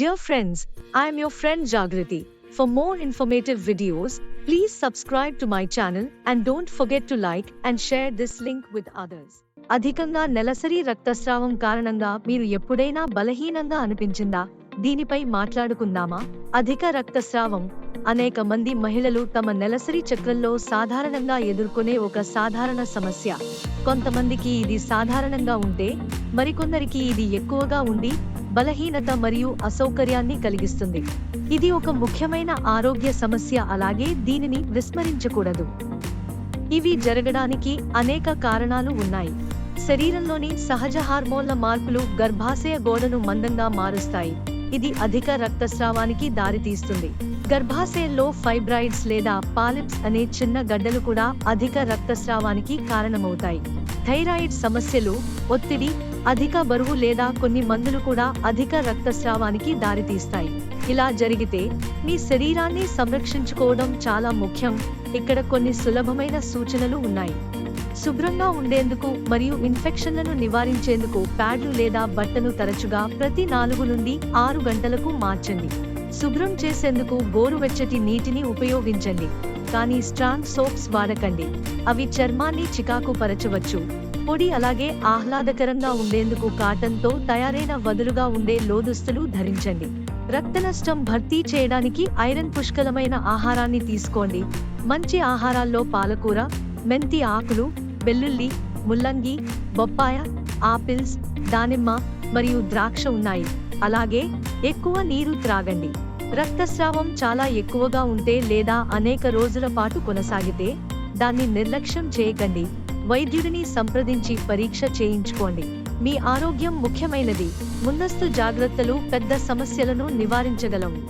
Dear friends, I am your friend Jagriti. For more informative videos, please subscribe to my channel and don't forget to like and share this link with others. అధికంగా నెలసరి రక్తస్రావం కారణంగా మీరు ఎప్పుడైనా బలహీనంగా అనిపించిందా? దీనిపై మాట్లాడుకుందామా? అధిక రక్తస్రావం అనేక మంది మహిళలు తమ నెలసరి చక్రంలో సాధారణంగా ఎదుర్కొనే ఒక సాధారణ సమస్య. కొంతమందికి ఇది సాధారణంగా ఉంటే మరికొందరికి ఇది ఎక్కువగా ఉండి బలహీనత మరియు అసౌకర్యాన్ని కలిగిస్తుంది. ఇది ఒక ముఖ్యమైన ఆరోగ్య సమస్య, అలాగే దీనిని విస్మరించకూడదు. ఇవి జరగడానికి అనేక కారణాలు ఉన్నాయి. శరీరంలోని సహజ హార్మోన్ల మార్పులు గర్భాశయ గోడను మందంగా మారుస్తాయి. ఇది అధిక రక్తస్రావానికి దారితీస్తుంది. గర్భాశయంలో ఫైబ్రాయిడ్స్ లేదా పాలిప్స్ అనే చిన్న గడ్డలు కూడా అధిక రక్తస్రావానికి కారణమవుతాయి. థైరాయిడ్ సమస్యలు, ఒత్తిడి, అధిక బరువు లేదా కొన్ని మందులు కూడా అధిక రక్తస్రావానికి దారితీస్తాయి. ఇలా జరిగితే మీ శరీరాన్ని సంరక్షించుకోవడం చాలా ముఖ్యం. ఇక్కడ కొన్ని సులభమైన సూచనలు ఉన్నాయి. శుభ్రంగా ఉండేందుకు మరియు ఇన్ఫెక్షన్లను నివారించేందుకు ప్యాడ్లు లేదా బట్టను తరచుగా ప్రతి 4 నుండి 6 గంటలకు మార్చండి. శుభ్రం చేసేందుకు గోరువెచ్చటి నీటిని ఉపయోగించండి, కానీ స్ట్రాంగ్ సోప్స్ వాడకండి. అవి చర్మాన్ని చికాకు పరచవచ్చు. పొడి అలాగే ఆహ్లాదకరంగా ఉండేందుకు కాటన్తో తయారైన వదులుగా ఉండే లోదుస్తులు ధరించండి. రక్త నష్టం భర్తీ చేయడానికి ఐరన్ పుష్కలమైన ఆహారాన్ని తీసుకోండి. మంచి ఆహారాల్లో పాలకూర, మెంతి ఆకులు, వెల్లుల్లి, ముల్లంగి, బొప్పాయ, ఆపిల్స్, దానిమ్మ మరియు ద్రాక్ష ఉన్నాయి. అలాగే ఎక్కువ నీరు త్రాగండి. రక్తస్రావం చాలా ఎక్కువగా ఉంటే లేదా అనేక రోజుల పాటు కొనసాగితే దాన్ని నిర్లక్ష్యం చేయకండి. వైద్యుడిని సంప్రదించి పరీక్ష చేయించుకోండి. మీ ఆరోగ్యం ముఖ్యమైనది. ముందస్తు జాగ్రత్తలు పెద్ద సమస్యలను నివారించగలవు.